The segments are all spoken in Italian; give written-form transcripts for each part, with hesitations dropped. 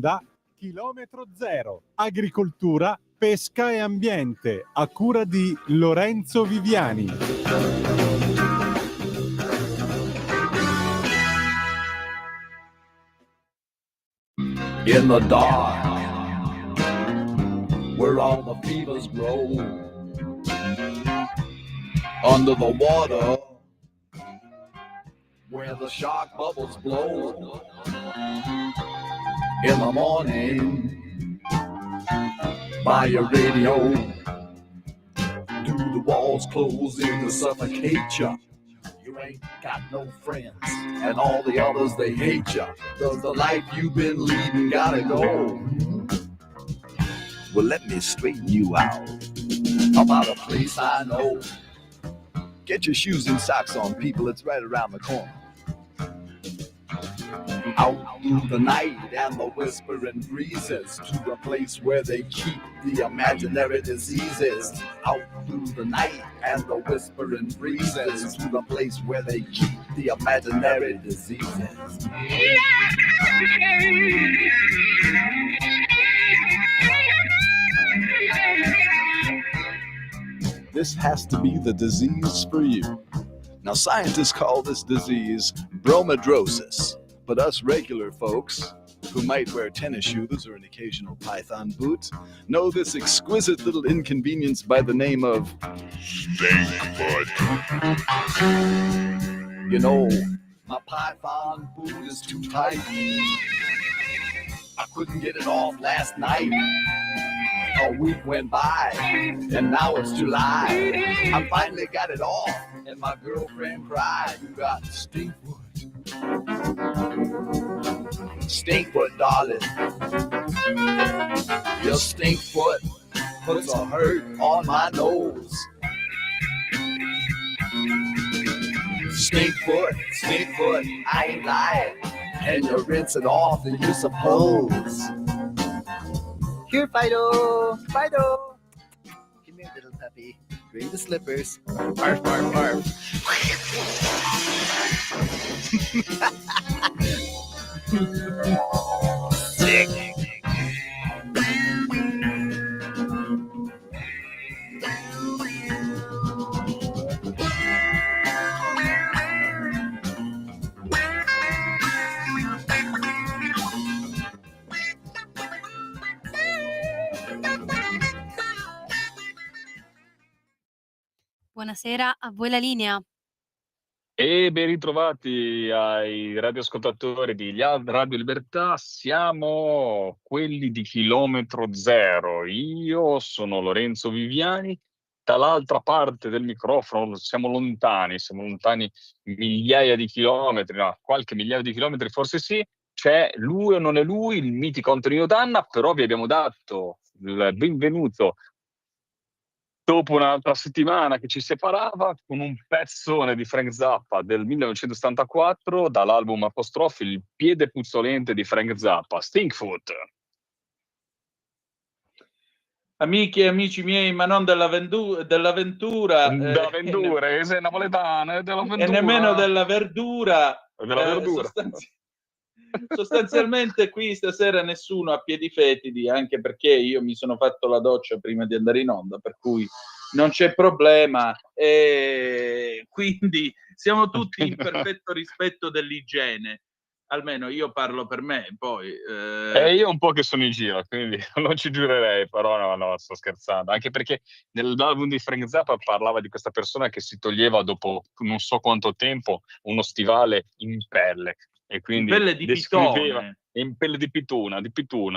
da Chilometro Zero, agricoltura, pesca e ambiente, a cura di Lorenzo Viviani. In the dark, where all the fevers grow, under the water, where the shark bubbles blow, in the morning, by your radio, do the walls close in to suffocate ya? You ain't got no friends, and all the others, they hate ya. Does the life you've been leading gotta go? Well, let me straighten you out about a place I know. Get your shoes and socks on, people, it's right around the corner. Out through the night and the whispering breezes, to a place where they keep the imaginary diseases. Out through the night and the whispering breezes, to the place where they keep the imaginary diseases. This has to be the disease for you. Now, scientists call this disease bromidrosis, but us regular folks, who might wear tennis shoes or an occasional python boot, know this exquisite little inconvenience by the name of stink foot. You know, my python boot is too tight. I couldn't get it off last night. A week went by, and now it's July. I finally got it off, and my girlfriend cried. You got stink foot. Stink foot, darling. Your stink foot puts a hurt on my nose. Stink foot, I ain't lying. And you rinse it off, and you suppose. Here, Fido, Fido. Come here, little puppy. Bring the slippers. Barf, barf, barf. Sick. Buonasera, a voi la linea. E ben ritrovati ai radioascoltatori di Radio Libertà, siamo quelli di Chilometro Zero. Io sono Lorenzo Viviani, dall'altra parte del microfono siamo lontani migliaia di chilometri, no, qualche migliaio di chilometri forse sì, c'è lui o non è lui, il mitico Antonino Danna, però vi abbiamo dato il benvenuto dopo un'altra settimana che ci separava con un pezzone di Frank Zappa del 1974 dall'album apostrofi Il piede puzzolente di Frank Zappa, Stinkfoot. Amici e amici miei, ma non dell'avventura, È napoletana, e nemmeno della verdura. Sostanzialmente qui stasera nessuno ha piedi fetidi, anche perché io mi sono fatto la doccia prima di andare in onda, per cui non c'è problema, e quindi siamo tutti in perfetto rispetto dell'igiene, almeno io parlo per me, poi io un po' che sono in giro, quindi non ci giurerei, però no, sto scherzando, anche perché nell'album di Frank Zappa parlava di questa persona che si toglieva dopo non so quanto tempo uno stivale in pelle, e quindi in pelle di pitone, in pelle di pituna,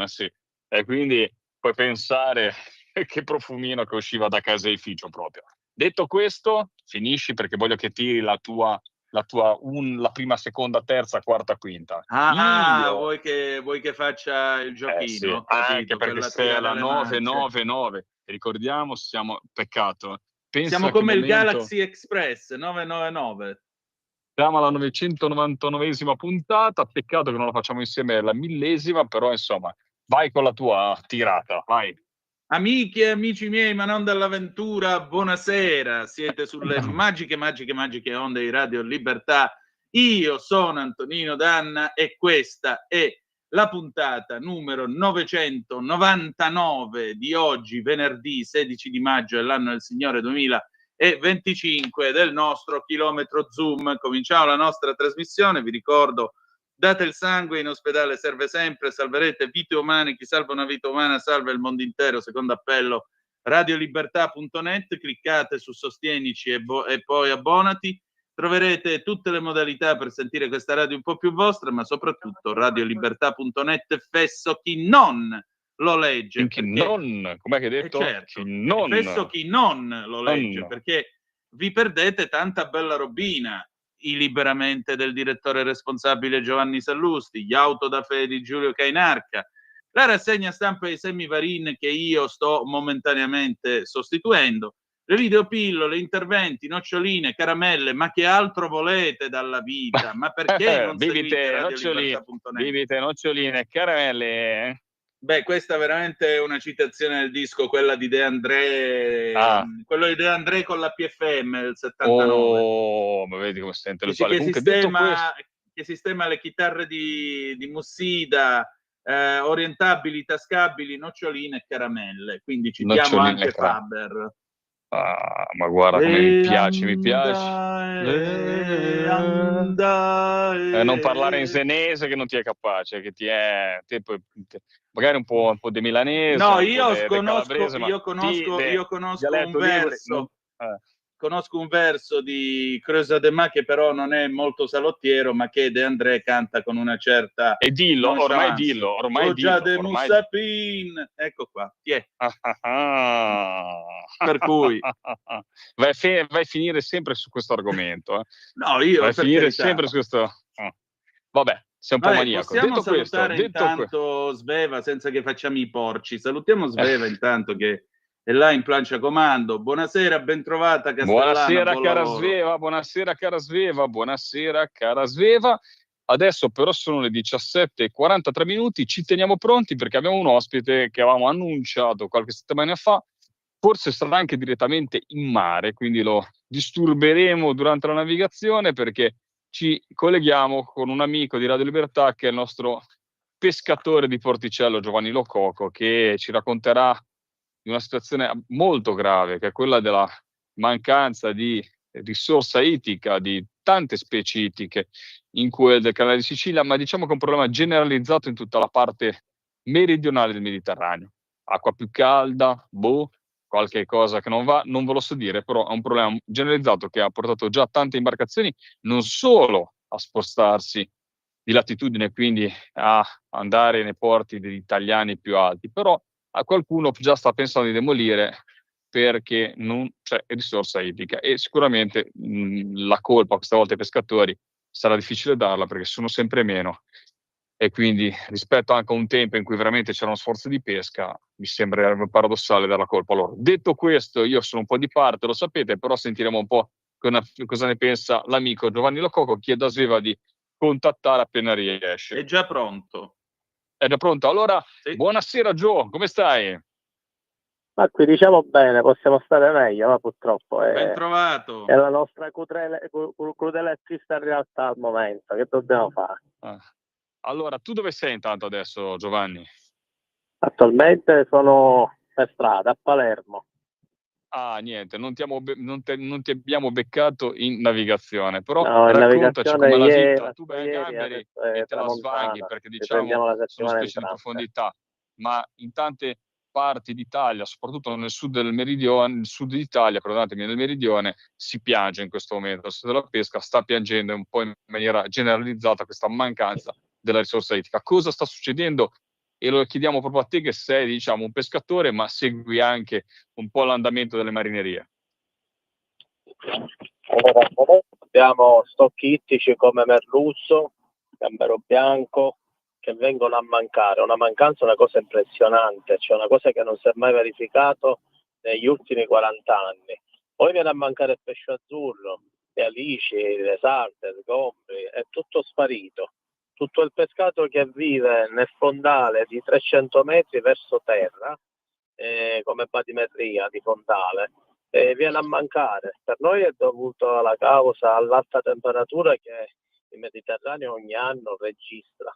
sì, e quindi puoi pensare che profumino che usciva da caseificio proprio. Detto questo, finisci, perché voglio che tiri la prima, seconda, terza, quarta, quinta. Vuoi che faccia il giochino? Sì, Ho capito, anche perché sei alla 999, ricordiamo, peccato. Siamo come il Galaxy Express 999. Siamo alla 999esima puntata, peccato che non la facciamo insieme alla 1000esima, però insomma, vai con la tua tirata, vai. Amiche e amici miei, ma non dell'avventura, buonasera, siete sulle magiche onde di Radio Libertà. Io sono Antonino Danna e questa è la puntata numero 999 di oggi, venerdì 16 di maggio dell'anno del Signore 2025 del nostro Chilometro Zoom. Cominciamo la nostra trasmissione, vi ricordo: date il sangue, in ospedale serve sempre, salverete vite umane, chi salva una vita umana salva il mondo intero, secondo appello radiolibertà.net, cliccate su Sostienici e poi abbonati, troverete tutte le modalità per sentire questa radio un po' più vostra, ma soprattutto radiolibertà.net fesso chi non lo legge. Chi non, com'è che hai detto? Certo, Chi non. fesso chi non lo legge, Non. perché vi perdete tanta bella robina. I Liberamente del direttore responsabile Giovanni Sallusti, gli Autodafè di Giulio Cainarca, la rassegna stampa di Semivarin che io sto momentaneamente sostituendo, le videopillole, interventi, noccioline, caramelle, ma che altro volete dalla vita? Ma perché non seguite radiolibertà.net? Bibite, noccioline, caramelle. Beh, questa veramente è una citazione del disco, quella di De André, quello di De André con la PFM del 79. Oh, ma vedi come sente le palle. Che Comunque, detto questo, sistema le chitarre di Mussida, orientabili, tascabili, noccioline e caramelle. Quindi citiamo noccioline, anche Faber. ma guarda come mi piace. Non parlare in senese che non ti è capace, che ti è magari un po' di milanese. No, io conosco un verso di Creusa de Ma che però non è molto salottiero, ma che De André canta con una certa e dillo, ormai dillo. de Musapin, ecco qua, per cui vai a finire sempre su questo argomento. No, io vai a finire sempre su questo. Vabbè, sei un po' maniaco. Possiamo detto salutare questo, intanto Sveva senza che facciamo i porci. Salutiamo Sveva intanto che è là in plancia comando. Buonasera, ben trovata Castellana. Buonasera cara Sveva. Adesso però sono le 17:43, ci teniamo pronti perché abbiamo un ospite che avevamo annunciato qualche settimana fa. Forse sarà anche direttamente in mare, quindi lo disturberemo durante la navigazione perché ci colleghiamo con un amico di Radio Libertà che è il nostro pescatore di Porticello, Giovanni Lococo, che ci racconterà di una situazione molto grave, che è quella della mancanza di risorsa ittica, di tante specie ittiche in quel del Canale di Sicilia, ma diciamo che è un problema generalizzato in tutta la parte meridionale del Mediterraneo. Acqua più calda, qualche cosa che non va, non ve lo so dire, però è un problema generalizzato che ha portato già tante imbarcazioni non solo a spostarsi di latitudine, quindi a andare nei porti degli italiani più alti, però a qualcuno già sta pensando di demolire perché non c'è risorsa idrica e sicuramente la colpa questa volta ai pescatori sarà difficile darla perché sono sempre meno e quindi rispetto anche a un tempo in cui veramente c'era uno sforzo di pesca mi sembra paradossale dare la colpa a loro. Detto questo, io sono un po' di parte, lo sapete, però sentiremo un po' cosa ne pensa l'amico Giovanni Lococo. Chiedo a Sveva di contattare appena riesce. È già pronto. È già pronto? Allora, sì. Buonasera Gio, come stai? Ma qui diciamo bene, possiamo stare meglio, ma purtroppo ben trovato. È la nostra crudele e triste realtà al momento. Che dobbiamo fare? Allora, tu dove sei intanto adesso, Giovanni? Attualmente sono per strada, a Palermo. Niente, non ti abbiamo beccato in navigazione, però no, raccontaci come la vita. Tu vai a ieri, Gamberi e te la svaghi, perché diciamo sono specie di profondità, ma in tante parti d'Italia, soprattutto nel sud del meridione, nel sud d'Italia, perdonatemi, nel meridione, si piange in questo momento. Il settore della pesca sta piangendo un po' in maniera generalizzata questa mancanza della risorsa ittica. Cosa sta succedendo? E lo chiediamo proprio a te che sei, diciamo, un pescatore, ma segui anche un po' l'andamento delle marinerie. Allora, abbiamo stocchi ittici come merluzzo, gambero bianco, che vengono a mancare. Una mancanza, una cosa impressionante, cioè una cosa che non si è mai verificato negli ultimi 40 anni. Poi viene a mancare il pesce azzurro, le alici, le sarte, le gombri, è tutto sparito. Tutto il pescato che vive nel fondale di 300 metri verso terra, come batimetria di fondale, viene a mancare. Per noi è dovuto alla causa all'alta temperatura che il Mediterraneo ogni anno registra.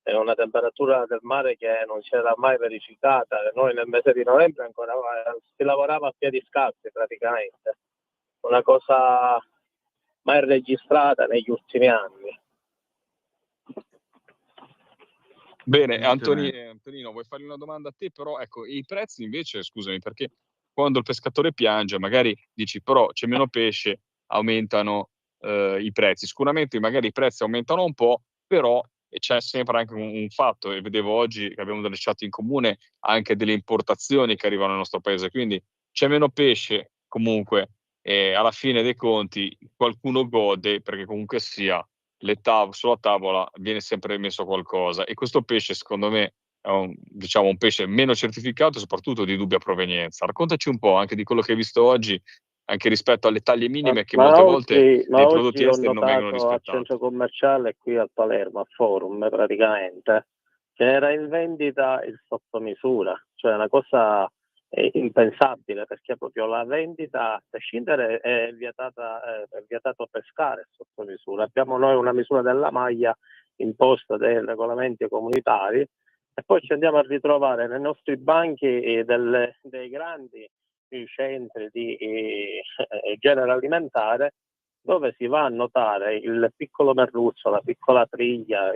è una temperatura del mare che non si era mai verificata. Noi nel mese di novembre ancora si lavorava a piedi scalzi praticamente, una cosa mai registrata negli ultimi anni. Bene, Antonino, vuoi fargli una domanda a te? Però ecco, i prezzi invece, scusami, perché quando il pescatore piange, magari dici, però c'è meno pesce, aumentano i prezzi. Sicuramente magari i prezzi aumentano un po', però c'è sempre anche un fatto, e vedevo oggi che abbiamo delle chat in comune, anche delle importazioni che arrivano nel nostro paese, quindi c'è meno pesce comunque, e alla fine dei conti qualcuno gode, perché comunque sia sulla tavola viene sempre messo qualcosa, e questo pesce secondo me è un pesce meno certificato e soprattutto di dubbia provenienza. Raccontaci un po' anche di quello che hai visto oggi, anche rispetto alle taglie minime che molte volte nei prodotti Ho esteri non vengono notato al rispettati. centro commerciale qui a Palermo, a Forum praticamente, che era in vendita il sottomisura, cioè una cosa impensabile, perché proprio la vendita, a prescindere, è vietato pescare sotto misura. Abbiamo noi una misura della maglia imposta dai regolamenti comunitari, e poi ci andiamo a ritrovare nei nostri banchi dei grandi centri di genere alimentare, dove si va a notare il piccolo merluzzo, la piccola triglia,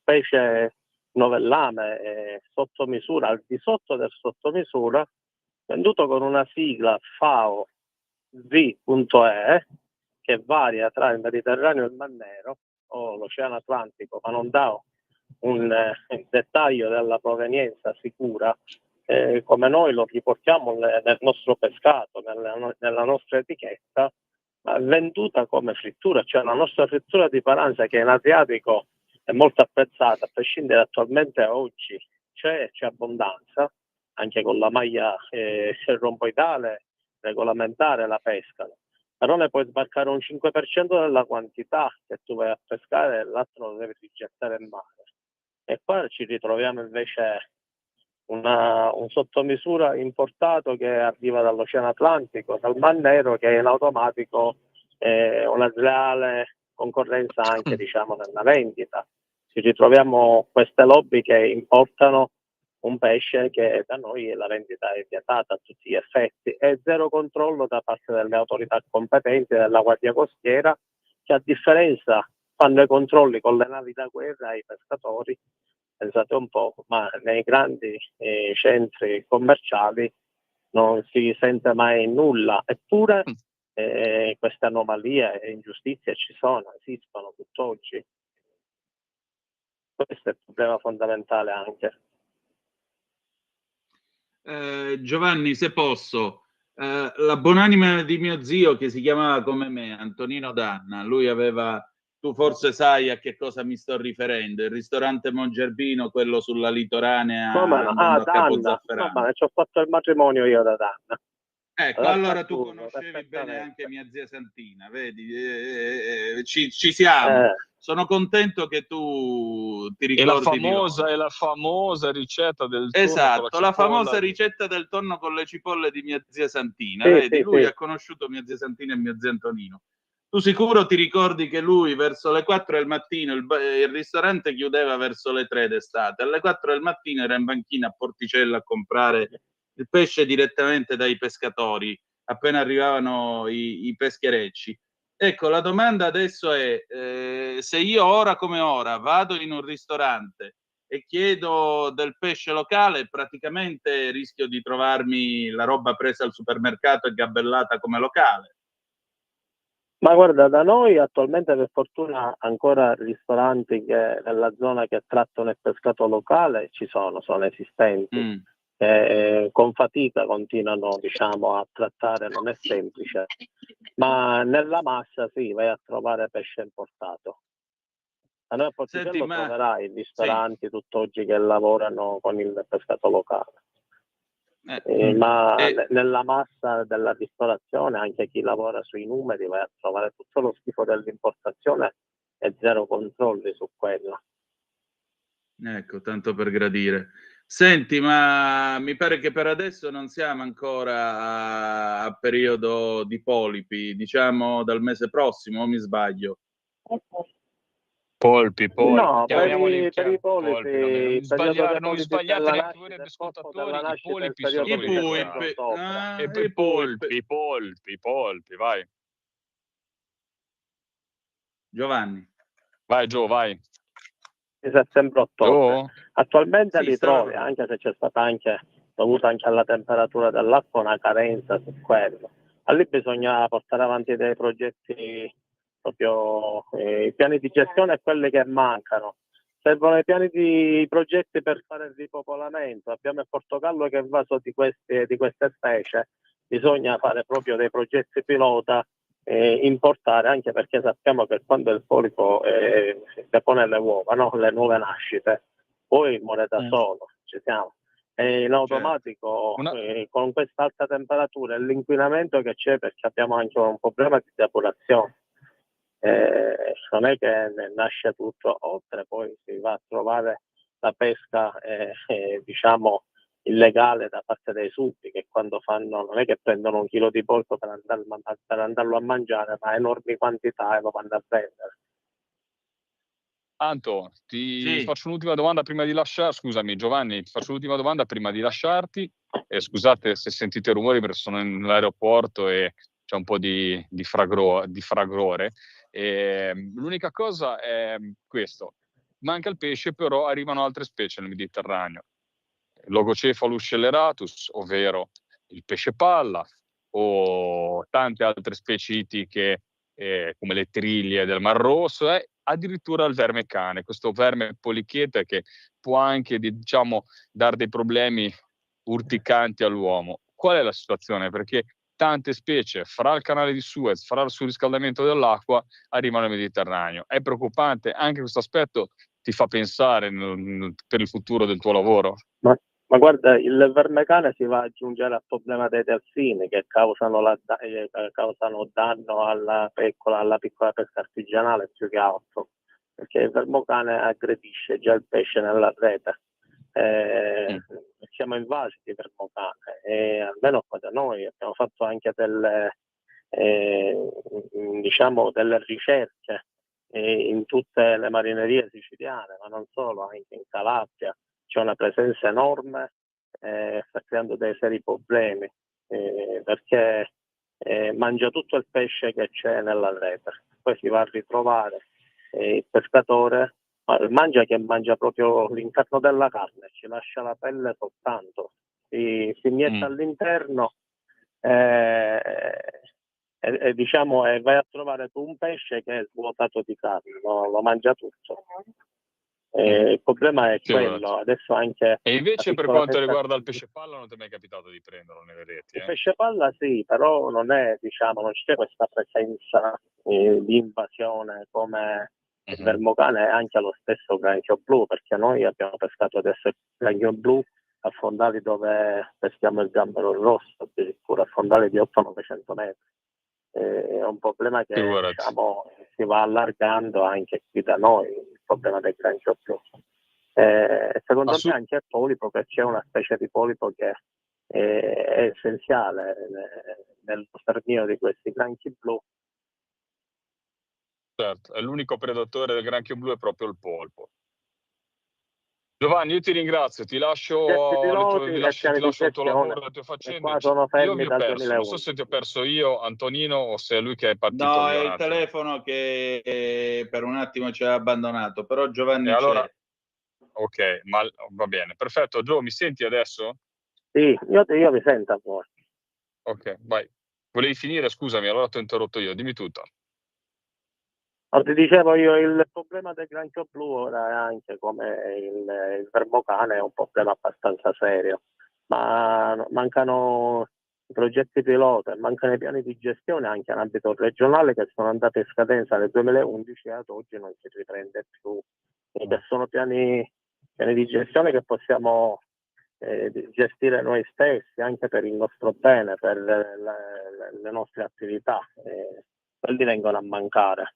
specie novellame, sottomisura, al di sotto del sottomisura, venduto con una sigla FAO V.E, che varia tra il Mediterraneo e il Mar Nero o l'Oceano Atlantico, ma non dà un dettaglio della provenienza sicura, come noi lo riportiamo nel nostro pescato, nella nostra etichetta, ma venduta come frittura, cioè la nostra frittura di paranza, che in Adriatico è molto apprezzata, a prescindere attualmente oggi c'è abbondanza, anche con la maglia romboidale regolamentare la pescano, però ne puoi sbarcare un 5% della quantità che tu vai a pescare e l'altro lo devi rigettare in mare. E qua ci ritroviamo invece un sottomisura importato che arriva dall'Oceano Atlantico, dal Mar Nero, che è in automatico una sleale concorrenza anche, diciamo, nella vendita. Ci ritroviamo queste lobby che importano un pesce che da noi la vendita è vietata a tutti gli effetti, e zero controllo da parte delle autorità competenti, della Guardia Costiera, che a differenza fanno i controlli con le navi da guerra ai pescatori. Pensate un po', ma nei grandi centri commerciali non si sente mai nulla, eppure queste anomalie e ingiustizie ci sono, esistono tutt'oggi. Questo è il problema fondamentale anche. Giovanni, se posso, la buonanima di mio zio, che si chiamava come me, Antonino Danna, lui aveva, tu forse sai a che cosa mi sto riferendo, il ristorante Mongerbino, quello sulla litoranea, andando a Capo Zafferano. Ma ci ho fatto il matrimonio io da Danna. Ecco, allora tu conoscevi bene anche mia zia Santina, vedi? Ci siamo. Sono contento che tu ti ricordi di loro. È la famosa ricetta del tonno, esatto, la famosa ricetta del tonno con le cipolle di mia zia Santina. Vedi, lui ha conosciuto mia zia Santina e mio zio Antonino. Tu sicuro ti ricordi che lui verso le 4 del mattino, il ristorante chiudeva verso le 3 d'estate, alle 4 del mattino era in banchina a Porticella a comprare il pesce direttamente dai pescatori, appena arrivavano i pescherecci. Ecco, la domanda adesso è, se io ora come ora vado in un ristorante e chiedo del pesce locale, praticamente rischio di trovarmi la roba presa al supermercato e gabellata come locale. Ma guarda, da noi attualmente per fortuna ancora ristoranti che nella zona che trattano il pescato locale ci sono esistenti. Con fatica continuano, diciamo, a trattare, non è semplice, ma nella massa sì, vai a trovare pesce importato. A noi a Porticello troverai ristoranti tutt'oggi che lavorano con il pescato locale. Ma nella massa della ristorazione, anche chi lavora sui numeri, vai a trovare tutto lo schifo dell'importazione e zero controlli su quello. Ecco, tanto per gradire. Senti, ma mi pare che per adesso non siamo ancora a periodo di polipi, diciamo dal mese prossimo, o mi sbaglio? Polpi. No, Chiamiamoli per i polipi, non il periodo dei polipi sbagliate della neanche voi nascita, il corpo ascoltatori, della i nascita e il polipi periodo sono I gli che altri. stanno polpi, sopra. E i polpi. i polpi, vai. Giovanni. Vai Gio, vai. Di settembre-ottobre. Gio? Attualmente Sì, li stavo trovi, parlando. anche se c'è stata dovuta anche alla temperatura dell'acqua, una carenza su quello. A lì bisogna portare avanti dei progetti, proprio i piani di gestione e quelli che mancano. Servono i i progetti per fare il ripopolamento. Abbiamo il portogallo che è invaso di queste specie. Bisogna fare proprio dei progetti pilota, importare, anche perché sappiamo che quando il polipo depone le uova, no? Le nuove nascite, poi muore da solo, ci siamo. E in automatico, con questa alta temperatura e l'inquinamento che c'è, perché abbiamo anche un problema di depurazione. Non è che nasce tutto, oltre poi si va a trovare la pesca diciamo illegale da parte dei suddi, che quando fanno, non è che prendono un chilo di polpo per andarlo a mangiare, ma enormi quantità e lo vanno a vendere. Anto, ti Sì. faccio un'ultima domanda prima di scusami Giovanni, ti faccio l'ultima domanda prima di lasciarti. Scusate se sentite rumori perché sono nell'aeroporto e c'è un po' di fragore. L'unica cosa è questo: manca il pesce, però arrivano altre specie nel Mediterraneo. Logocephalus scelleratus, ovvero il pesce palla, o tante altre specie ittiche come le triglie del Mar Rosso, e addirittura il verme cane, questo verme polichete che può anche, diciamo, dare dei problemi urticanti all'uomo. Qual è la situazione? Perché tante specie, fra il canale di Suez, fra il surriscaldamento dell'acqua, arrivano al Mediterraneo. È preoccupante, anche questo aspetto ti fa pensare per il futuro del tuo lavoro? Ma guarda, il verme cane si va ad aggiungere al problema dei delfini, che causano danno alla piccola pesca artigianale più che altro, perché il vermocane aggredisce già il pesce nella rete. Siamo invasi di vermocane, e almeno qua da noi abbiamo fatto anche delle ricerche in tutte le marinerie siciliane, ma non solo, anche in Calabria. C'è una presenza enorme, sta creando dei seri problemi, perché mangia tutto il pesce che c'è nella rete. Poi si va a ritrovare il pescatore, mangia proprio l'interno della carne, ci lascia la pelle soltanto, si inietta all'interno diciamo, vai a trovare tu un pesce che è svuotato di carne, lo mangia tutto. Il problema è quello. Adesso anche e invece per quanto riguarda il pesce palla non ti è mai capitato di prenderlo nelle reti? Il pesce palla sì, però non c'è questa presenza di invasione come il vermocane e anche lo stesso granchio blu, perché noi abbiamo pescato adesso il granchio blu a fondali dove peschiamo il gambero rosso, addirittura a fondali di 800-900 metri. È un problema che si va allargando anche qui da noi, il problema del granchio blu. Secondo me anche il polipo, che c'è una specie di polipo che è essenziale nel sterminio di questi granchi blu. Certo, è l'unico predatore del granchio blu, è proprio il polpo. Giovanni, io ti ringrazio, ti lascio il tuo lavoro, le tue faccende. Io vi ho perso, non so se ti ho perso io, Antonino, o se è lui che è partito. No, via è il telefono che per un attimo ci ha abbandonato, però Giovanni c'è. Allora, ok, ma va bene, perfetto. Gio, mi senti adesso? Sì, io mi sento a voi. Ok, vai. Volevi finire? Scusami, allora ti ho interrotto io, dimmi tutto. Ti dicevo io, il problema del granchio blu ora è anche come il vermocane, è un problema abbastanza serio, ma mancano i progetti pilota, mancano i piani di gestione anche in ambito regionale, che sono andati in scadenza nel 2011 e ad oggi non si riprende più. Che sono piani di gestione che possiamo gestire noi stessi, anche per il nostro bene, per le nostre attività. Quelli vengono a mancare.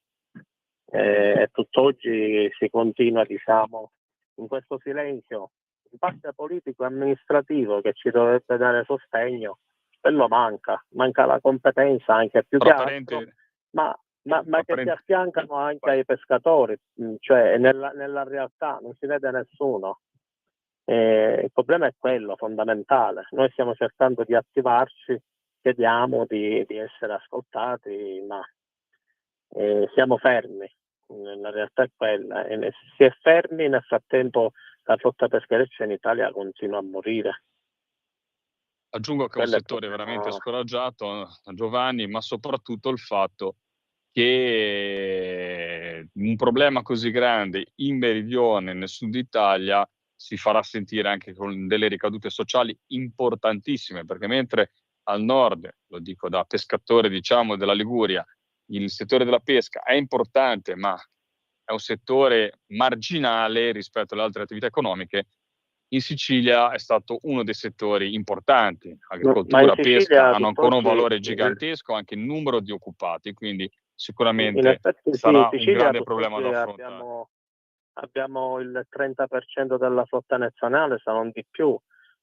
E tutt'oggi si continua, diciamo, in questo silenzio, in parte politico e amministrativo, che ci dovrebbe dare sostegno. Quello manca la competenza anche più che altro, ma ma che si apparente- affiancano anche ai pescatori, cioè nella realtà non si vede nessuno. Il problema è quello fondamentale. Noi stiamo cercando di attivarci, chiediamo di essere ascoltati, ma siamo fermi. La realtà è quella. E si è fermi, nel frattempo la flotta peschereccia in Italia continua a morire. Aggiungo che è un Quello è il settore problema. veramente scoraggiato, Giovanni, ma soprattutto il fatto che un problema così grande in meridione, nel sud Italia, si farà sentire anche con delle ricadute sociali importantissime, perché mentre al nord, lo dico da pescatore, diciamo, della Liguria, il settore della pesca è importante, ma è un settore marginale rispetto alle altre attività economiche. In Sicilia è stato uno dei settori importanti. Ma in Agricoltura, pesca Sicilia hanno ancora un tutt'oggi, valore gigantesco, anche il numero di occupati, quindi in sicuramente effetti sì, in sarà un Sicilia grande problema tutt'oggi da affrontare. abbiamo il 30% della flotta nazionale, se non di più,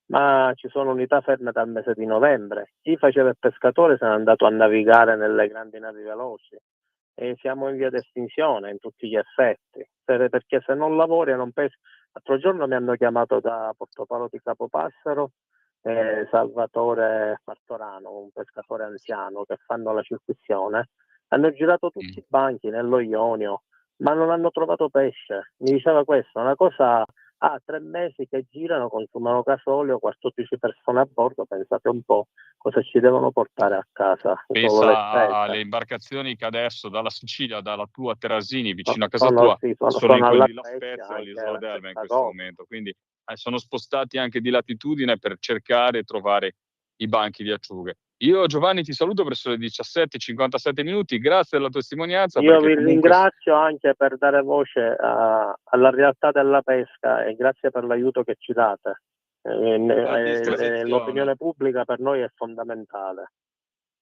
ma ci sono unità ferme dal mese di novembre. Chi faceva il pescatore se n'è andato a navigare nelle grandi navi veloci e siamo in via di estinzione in tutti gli effetti, perché se non lavori e non peschi. L'altro giorno mi hanno chiamato da Portopalo di Capopassero, Salvatore Martorano, un pescatore anziano che fanno la circuizione, hanno girato tutti i banchi nello Ionio, ma non hanno trovato pesce. Mi diceva questo, una cosa, 3 mesi che girano, consumano gasolio, 14 persone a bordo, pensate un po' cosa ci devono portare a casa, solo le Pensa alle spese. imbarcazioni che adesso dalla Sicilia, dalla tua Terrasini, vicino a casa tua, Sì, sono in sono alla quelli di La Spezia, Spezia o anche all'isola la d'Elba in stessa questo cosa. momento. Quindi sono spostati anche di latitudine per cercare e trovare i banchi di acciughe. Io, Giovanni, ti saluto verso le 17:57 minuti. Grazie della testimonianza. Io Perché vi comunque ringrazio anche per dare voce alla realtà della pesca e grazie per l'aiuto che ci date. A disposizione. L'opinione pubblica per noi è fondamentale.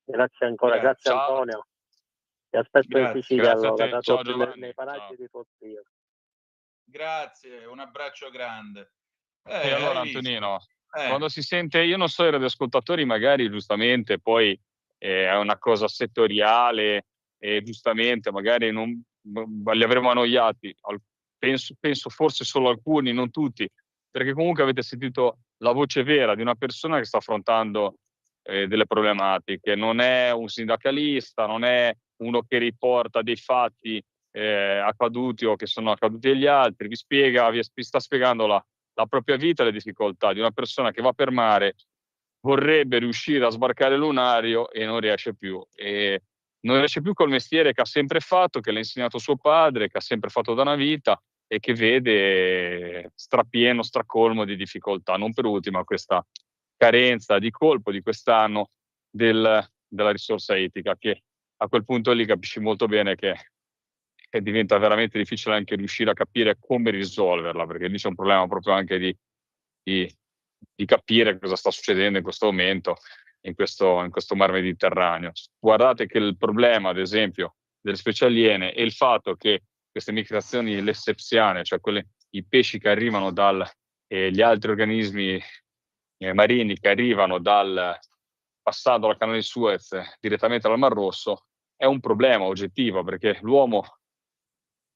Grazie ancora, grazie ciao, Antonio. Ti aspetto in Grazie. Sicilia grazie a allora, te. Ciao nei Giovanni. paraggi Ciao. di tuo zio. Grazie, un abbraccio grande. E allora, Hai visto? Antonino, quando si sente, io non so, i radioascoltatori magari giustamente poi è una cosa settoriale e giustamente magari non li avremo annoiati. Penso forse solo alcuni, non tutti, perché comunque avete sentito la voce vera di una persona che sta affrontando delle problematiche. Non è un sindacalista, non è uno che riporta dei fatti accaduti o che sono accaduti agli altri, vi sta spiegando la propria vita e le difficoltà di una persona che va per mare, vorrebbe riuscire a sbarcare il lunario e non riesce più. E non riesce più col mestiere che ha sempre fatto, che le ha insegnato suo padre, che ha sempre fatto da una vita e che vede strapieno, stracolmo di difficoltà. Non per ultima questa carenza di colpo di quest'anno della risorsa etica, che a quel punto lì capisci molto bene che diventa veramente difficile anche riuscire a capire come risolverla, perché lì c'è un problema proprio anche di capire cosa sta succedendo in questo momento in questo mar Mediterraneo. Guardate che il problema, ad esempio, delle specie aliene e il fatto che queste migrazioni lessepsiane, cioè i pesci che arrivano gli altri organismi marini che arrivano passando dal canale di Suez direttamente dal Mar Rosso, è un problema oggettivo, perché l'uomo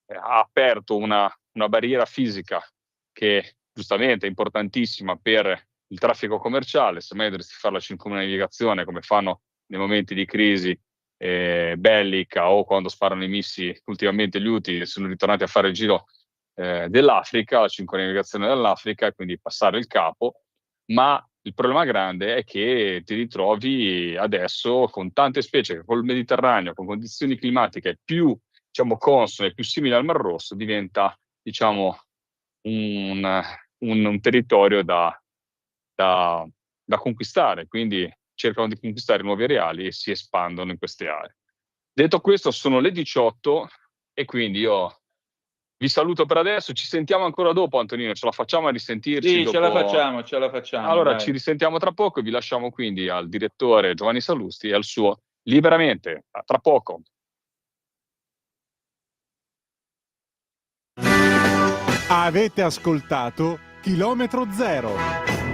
ha aperto una barriera fisica che giustamente è importantissima per il traffico commerciale. Semmai dovresti fare la circumnavigazione come fanno nei momenti di crisi bellica o quando sparano i missili. Ultimamente gli Houthi sono ritornati a fare il giro dell'Africa, la circumnavigazione dell'Africa, e quindi passare il capo. Ma il problema grande è che ti ritrovi adesso con tante specie che col Mediterraneo, con condizioni climatiche più consone, più simili al Mar Rosso, diventa un territorio da conquistare, quindi cercano di conquistare nuovi areali e si espandono in queste aree. Detto questo, sono le 18 e quindi io vi saluto per adesso. Ci sentiamo ancora dopo, Antonino, ce la facciamo a risentirci Sì, dopo? ce la facciamo. Allora, dai. ci risentiamo tra poco e vi lasciamo quindi al direttore Giovanni Sallusti e al suo Liberamente. A tra poco. Avete ascoltato Chilometro Zero.